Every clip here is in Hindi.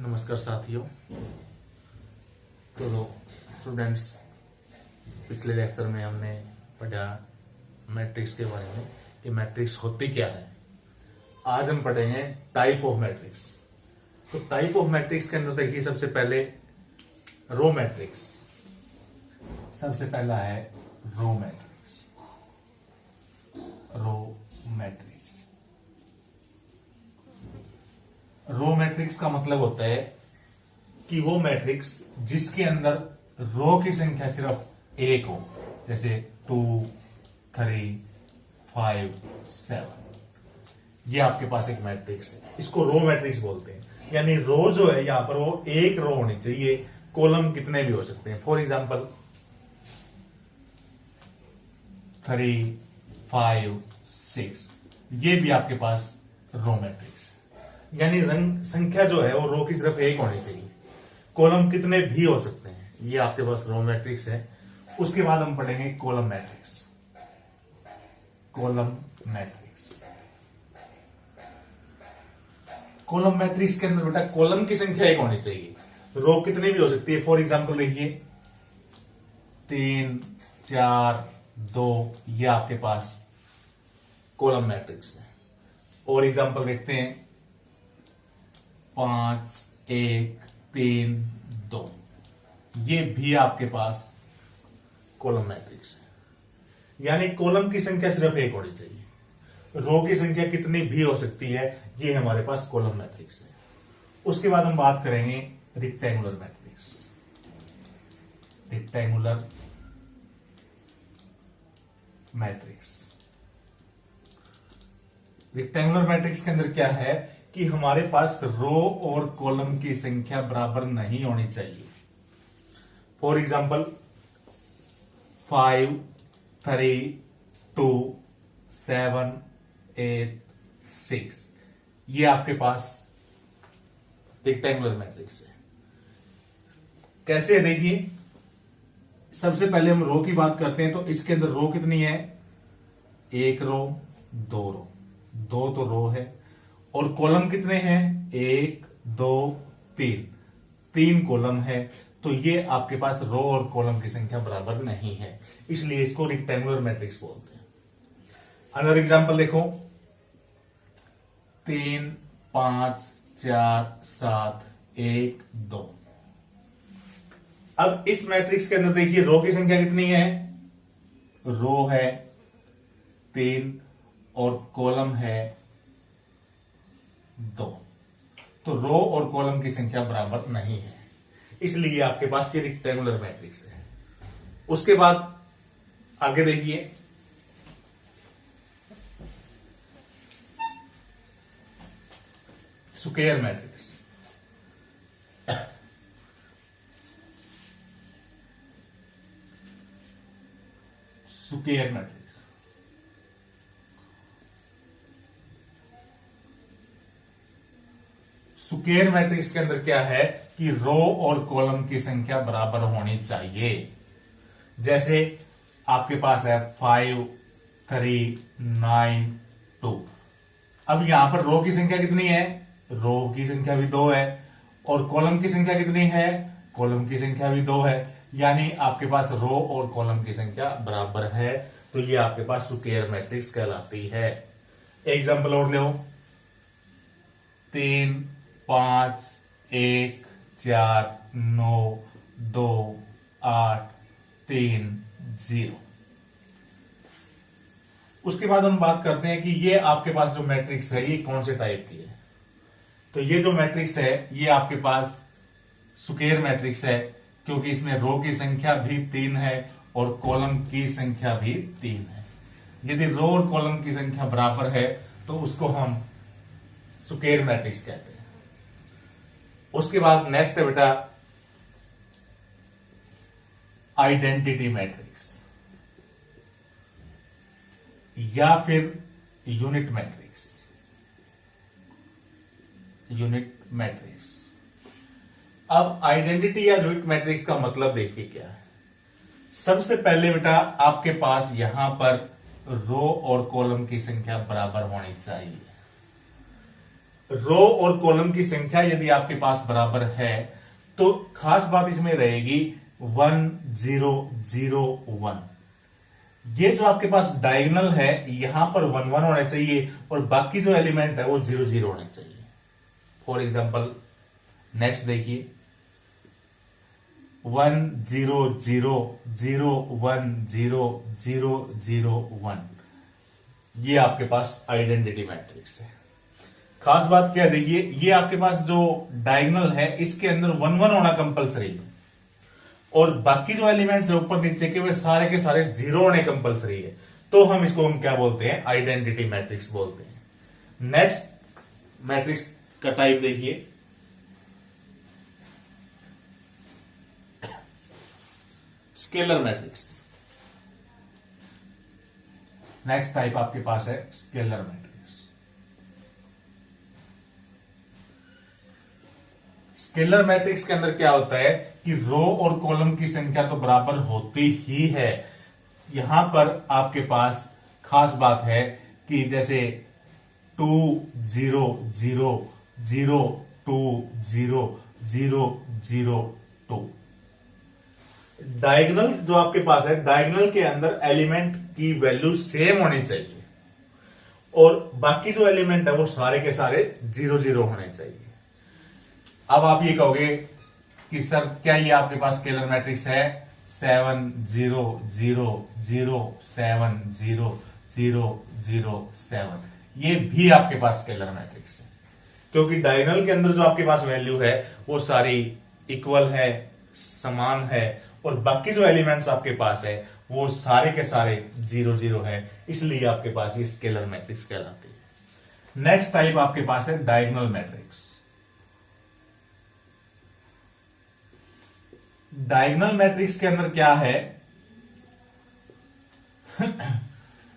नमस्कार साथियों। तो स्टूडेंट्स, पिछले लेक्चर में हमने पढ़ा मैट्रिक्स के बारे में कि मैट्रिक्स होती क्या है। आज हम पढ़ेंगे टाइप ऑफ मैट्रिक्स। तो टाइप ऑफ मैट्रिक्स के अंदर देखिए, सबसे पहले रो मैट्रिक्स। सबसे पहला है रो मैट्रिक्स। रो मैट्रिक्स का मतलब होता है कि वो मैट्रिक्स जिसके अंदर रो की संख्या सिर्फ एक हो, जैसे 2, 3, 5, 7। ये आपके पास एक मैट्रिक्स है, इसको रो मैट्रिक्स बोलते हैं। यानी रो जो है यहां पर वो एक रो होनी चाहिए, कॉलम कितने भी हो सकते हैं। फॉर एग्जांपल 3, 5, 6, ये भी आपके पास रो मैट्रिक्स है। यानी रंग संख्या जो है वो रो की सिर्फ एक होनी चाहिए, कॉलम कितने भी हो सकते हैं। ये आपके पास रो मैट्रिक्स है। उसके बाद हम पढ़ेंगे कॉलम मैट्रिक्स। कॉलम मैट्रिक्स के अंदर बेटा कॉलम की संख्या एक होनी चाहिए, रो कितनी भी हो सकती है। फॉर एग्जांपल देखिए 3, 4, 2, ये आपके पास कॉलम मैट्रिक्स है। और एग्जांपल देखते हैं 5, 1, 3, 2, ये भी आपके पास कॉलम मैट्रिक्स है। यानी कॉलम की संख्या सिर्फ एक होनी चाहिए, रो की संख्या कितनी भी हो सकती है। ये हमारे पास कॉलम मैट्रिक्स है। उसके बाद हम बात करेंगे रेक्टेंगुलर मैट्रिक्स। रेक्टेंगुलर मैट्रिक्स के अंदर क्या है कि हमारे पास रो और कॉलम की संख्या बराबर नहीं होनी चाहिए। फॉर एग्जांपल 5, 3, 2, 7, 8, 6, ये आपके पास रेक्टेंगुलर मैट्रिक्स है। कैसे है देखिए, सबसे पहले हम रो की बात करते हैं। तो इसके अंदर रो कितनी है, एक रो, 2 रो, 2 तो रो है। और कॉलम कितने हैं, 1, 2, 3, 3 कॉलम है। तो ये आपके पास रो और कॉलम की संख्या बराबर नहीं है, इसलिए इसको रेक्टेंगुलर मैट्रिक्स बोलते हैं। अनदर एग्जांपल देखो 3, 5, 4, 7, 1, 2। अब इस मैट्रिक्स के अंदर देखिए रो की संख्या कितनी है, रो है 3 और कॉलम है 2। तो रो और कॉलम की संख्या बराबर नहीं है, इसलिए आपके पास ये रेक्टेंगुलर मैट्रिक्स है। उसके बाद आगे देखिए स्क्वायर मैट्रिक्स। स्क्वायर मैट्रिक्स के अंदर क्या है कि रो और कॉलम की संख्या बराबर होनी चाहिए। जैसे आपके पास है 5, 3, 9, 2। अब यहां पर रो की संख्या कितनी है, रो की संख्या भी 2 है। और कॉलम की संख्या कितनी है, कॉलम की संख्या भी 2 है। यानी आपके पास रो और कॉलम की संख्या बराबर है। तो ये आपके पास स्क्वायर मैट्रिक्स कहलाती है। एग्जांपल और लो 3, 5, 1, 4, 9, 2, 8, 3, 0। उसके बाद हम बात करते हैं कि ये आपके पास जो मैट्रिक्स है ये कौन से टाइप की है। तो ये जो मैट्रिक्स है ये आपके पास स्क्वायर मैट्रिक्स है, क्योंकि इसमें रो की संख्या भी 3 है और कॉलम की संख्या भी 3 है। यदि रो और कॉलम की संख्या बराबर है तो उसको हम स्क्वायर मैट्रिक्स कहते हैं। उसके बाद नेक्स्ट है बेटा आइडेंटिटी मैट्रिक्स या फिर यूनिट मैट्रिक्स। अब आइडेंटिटी या यूनिट मैट्रिक्स का मतलब देखिए क्या है। सबसे पहले बेटा आपके पास यहां पर रो और कॉलम की संख्या बराबर होनी चाहिए। रो और कॉलम की संख्या यदि आपके पास बराबर है तो खास बात इसमें रहेगी 1 0 0 1। ये जो आपके पास डायगोनल है यहां पर 1 1 होने चाहिए और बाकी जो एलिमेंट है वो 0 0 होने चाहिए। फॉर एग्जाम्पल नेक्स्ट देखिए 1 0 0 0 1 0 0 0 1। ये आपके पास आइडेंटिटी मैट्रिक्स है। खास बात क्या देखिए, ये आपके पास जो डायगोनल है इसके अंदर 1 1 होना कंपलसरी है और बाकी जो एलिमेंट्स है ऊपर नीचे के वे सारे के सारे 0 होने कंपलसरी है। तो हम इसको क्या बोलते हैं, आइडेंटिटी मैट्रिक्स बोलते हैं। नेक्स्ट मैट्रिक्स का टाइप देखिए स्केलर मैट्रिक्स। नेक्स्ट टाइप आपके पास है स्केलर मैट्रिक्स। स्केलर मैट्रिक्स के अंदर क्या होता है कि रो और कॉलम की संख्या तो बराबर होती ही है। यहां पर आपके पास खास बात है कि जैसे 2 0 0 0 2 0 0 0 2। डायगोनल जो आपके पास है, डायगोनल के अंदर एलिमेंट की वैल्यू सेम होनी चाहिए और बाकी जो एलिमेंट है वो सारे के सारे 0 0 होने चाहिए। अब आप ये कहोगे कि सर क्या ये आपके पास स्केलर मैट्रिक्स है 7 0 0 0 7 0 0 0 7। ये भी आपके पास स्केलर मैट्रिक्स है क्योंकि डायगोनल के अंदर जो आपके पास वैल्यू है वो सारी इक्वल है, समान है और बाकी जो एलिमेंट्स आपके पास है वो सारे के सारे 0 0 है, इसलिए आपके पास ये स्केलर मैट्रिक्स कहलाती है। नेक्स्ट टाइप आपके पास है डायगोनल मैट्रिक्स। डायगोनल मैट्रिक्स के अंदर क्या है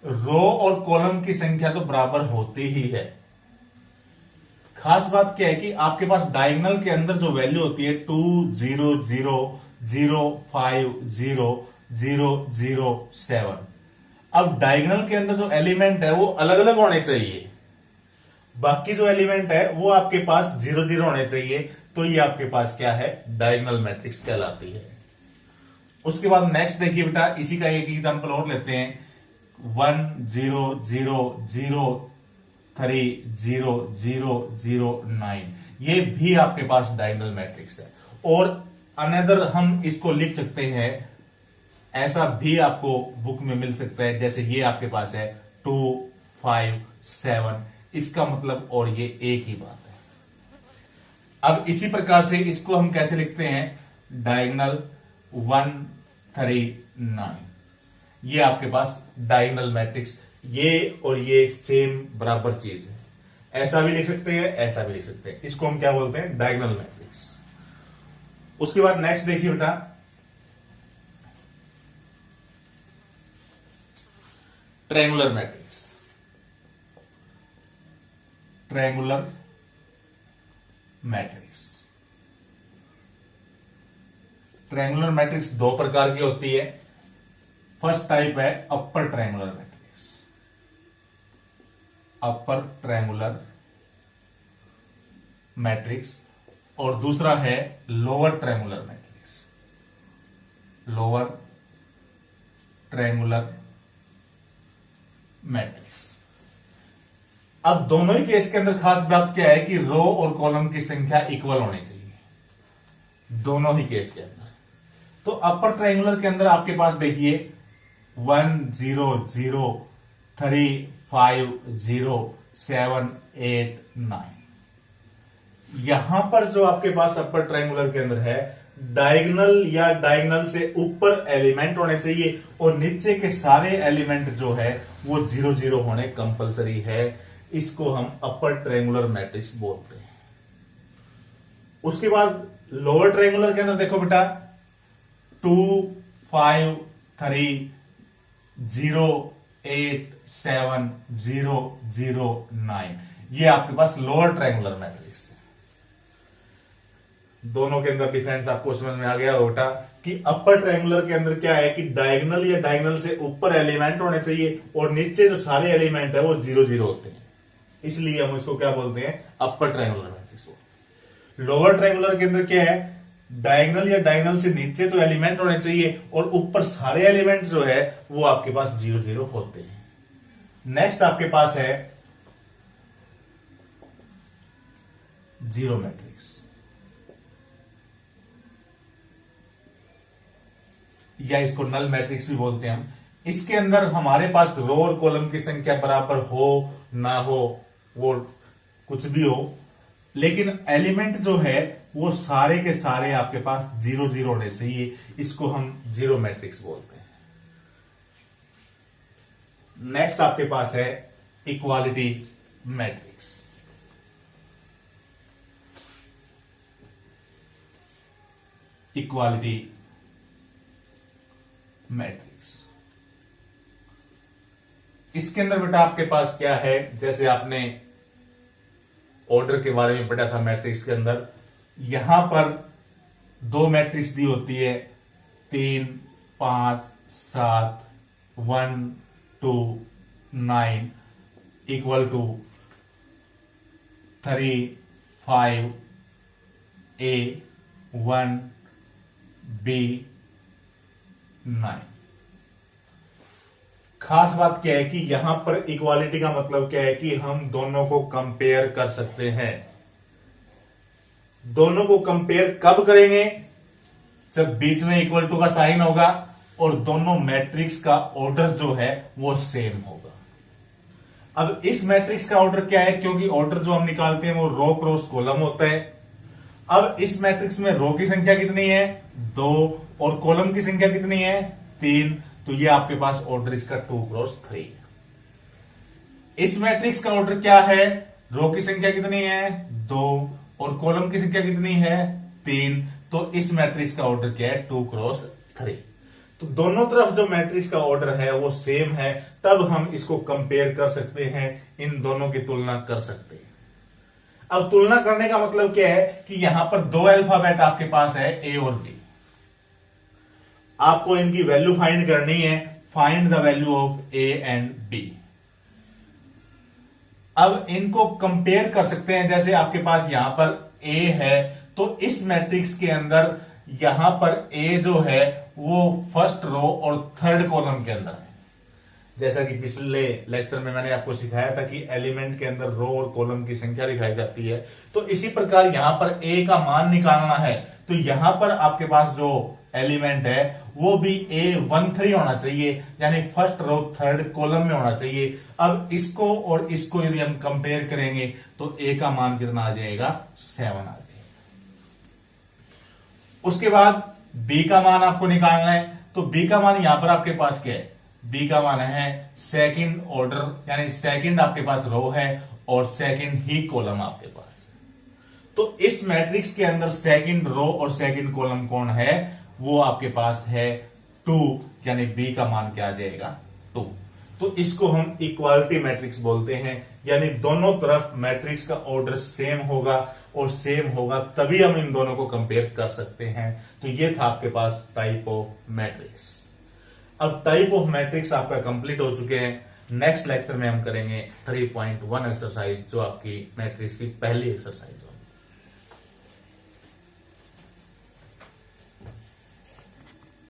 रो और कॉलम की संख्या तो बराबर होती ही है। खास बात क्या है कि आपके पास डायगोनल के अंदर जो वैल्यू होती है 2 0 0 0 5 0 0 0 7। अब डायगोनल के अंदर जो एलिमेंट है वो अलग अलग होने चाहिए, बाकी जो एलिमेंट है वो आपके पास 0 0 होने चाहिए। तो ये आपके पास क्या है, डायगोनल मैट्रिक्स कहलाती है। उसके बाद नेक्स्ट देखिए बेटा, इसी का एक एग्जांपल और लेते हैं 1 0 0 0 3 0 0 0 9। ये भी आपके पास डायगोनल मैट्रिक्स है। और अनदर हम इसको लिख सकते हैं, ऐसा भी आपको बुक में मिल सकता है, जैसे ये आपके पास है 2 5 7। इसका मतलब और ये एक ही बात है। अब इसी प्रकार से इसको हम कैसे लिखते हैं, डायगोनल 1 3 9। ये आपके पास डायगोनल मैट्रिक्स, ये और ये सेम बराबर चीज है। ऐसा भी लिख सकते हैं, ऐसा भी लिख सकते हैं। इसको हम क्या बोलते हैं, डायगोनल मैट्रिक्स। उसके बाद नेक्स्ट देखिए बेटा, triangular matrix. Triangular matrix. Triangular matrix दो प्रकार की होती है। फर्स्ट टाइप है upper triangular matrix, upper triangular matrix, और दूसरा है lower triangular matrix, lower triangular matrix. अब दोनों ही केस के अंदर खास बात क्या है कि रो और कॉलम की संख्या इक्वल होनी चाहिए, दोनों ही केस के अंदर। तो अपर ट्रायंगुलर के अंदर आपके पास देखिए 1 0 0 3 5 0 7 8 9। यहां पर जो आपके पास अपर ट्रायंगुलर के अंदर है, डायगोनल या डायगोनल से ऊपर एलिमेंट होने चाहिए और नीचे के सारे एलिमेंट जो है वो 0 0 होने कंपलसरी है। इसको हम अपर ट्रायंगुलर मैट्रिक्स बोलते हैं। उसके बाद लोअर ट्रायंगुलर के अंदर देखो बेटा 2 5 3 0 8 7 0 0 9। ये आपके पास लोअर ट्रायंगुलर मैट्रिक्स है। दोनों के अंदर डिफरेंस आपको समझ में आ गया हो बेटा कि अपर ट्रायंगुलर के अंदर क्या है कि डायगोनल या डायगोनल से ऊपर एलिमेंट होने चाहिए और नीचे जो सारे एलिमेंट है वो 0 0 होते हैं। इसलिए हम इसको क्या बोलते हैं, upper triangular matrix. Lower triangular के अंदर क्या है, डायगोनल या डायगोनल से नीचे तो एलिमेंट होने चाहिए और ऊपर सारे एलिमेंट जो है वो आपके पास 0 0 होते हैं। नेक्स्ट आपके पास है जीरो मैट्रिक्स, या इसको नल मैट्रिक्स भी बोलते हैं हम। इसके अंदर हमारे पास रो और कॉलम की संख्या बराबर हो ना हो, वो कुछ भी हो, लेकिन एलिमेंट जो है वो सारे के सारे आपके पास 0 0 होने चाहिए। इसको हम जीरो मैट्रिक्स बोलते हैं। नेक्स्ट आपके पास है इक्वालिटी मैट्रिक्स। इक्वालिटी मैट्रिक्स, इसके अंदर बेटा आपके पास क्या है, जैसे आपने ऑर्डर के बारे में पढ़ा था मैट्रिक्स के अंदर, यहां पर दो मैट्रिक्स दी होती है 3 5 7 1 2 9 इक्वल टू 3 5 A 1 B 9। खास बात क्या है कि यहां पर इक्वालिटी का मतलब क्या है कि हम दोनों को कंपेयर कर सकते हैं। दोनों को कंपेयर कब करेंगे, जब बीच में इक्वल टू का साइन होगा और दोनों मैट्रिक्स का ऑर्डर जो है वो सेम होगा। अब इस मैट्रिक्स का ऑर्डर क्या है, क्योंकि ऑर्डर जो हम निकालते हैं वो रो क्रॉस कॉलम होता है। अब इस मैट्रिक्स में रो की संख्या कितनी है, 2, और कॉलम की संख्या कितनी है, 3, तो ये आपके पास ऑर्डर इसका 2 क्रॉस 3। इस मैट्रिक्स का ऑर्डर क्या है, रो की संख्या कितनी है, 2, और कॉलम की संख्या कितनी है, 3, तो इस मैट्रिक्स का ऑर्डर क्या है, 2 क्रॉस 3। तो दोनों तरफ जो मैट्रिक्स का ऑर्डर है वो सेम है, तब हम इसको कंपेयर कर सकते हैं, इन दोनों की तुलना कर सकते हैं। अब तुलना करने का मतलब क्या है कि यहां पर दो अल्फाबेट आपके पास है, ए और बी। आपको इनकी वैल्यू फाइंड करनी है, find the value of a and b. अब इनको कंपेयर कर सकते हैं, जैसे आपके पास यहां पर ए है, तो इस मैट्रिक्स के अंदर यहां पर ए जो है वो फर्स्ट रो और थर्ड कॉलम के अंदर है। जैसा कि पिछले लेक्चर में मैंने आपको सिखाया था कि एलिमेंट के अंदर रो और कॉलम की संख्या दिखाई जाती है, तो इसी प्रकार यहां पर ए का मान निकालना है, तो यहां पर आपके पास जो एलिमेंट है वो भी A13 होना चाहिए, यानी फर्स्ट रो थर्ड कॉलम में होना चाहिए। अब इसको और इसको यदि हम कंपेयर करेंगे तो ए का मान कितना आ जाएगा, 7 आ जाएगा। उसके बाद बी का मान आपको निकालना है, तो बी का मान यहां पर आपके पास क्या है, बी का मान है सेकंड ऑर्डर, यानी सेकंड आपके पास रो है और सेकंड ही कॉलम आपके पास। तो इस मैट्रिक्स के अंदर सेकंड रो और सेकंड कॉलम कौन है, वो आपके पास है 2, यानी बी का मान क्या आ जाएगा, 2। तो इसको हम इक्वालिटी मैट्रिक्स बोलते हैं, यानी दोनों तरफ मैट्रिक्स का ऑर्डर सेम होगा, और सेम होगा तभी हम इन दोनों को कंपेयर कर सकते हैं। तो ये था आपके पास टाइप ऑफ मैट्रिक्स। अब टाइप ऑफ मैट्रिक्स आपका कंप्लीट हो चुके हैं। नेक्स्ट लेक्चर में हम करेंगे 3.1 एक्सरसाइज, जो आपकी मैट्रिक्स की पहली एक्सरसाइज है।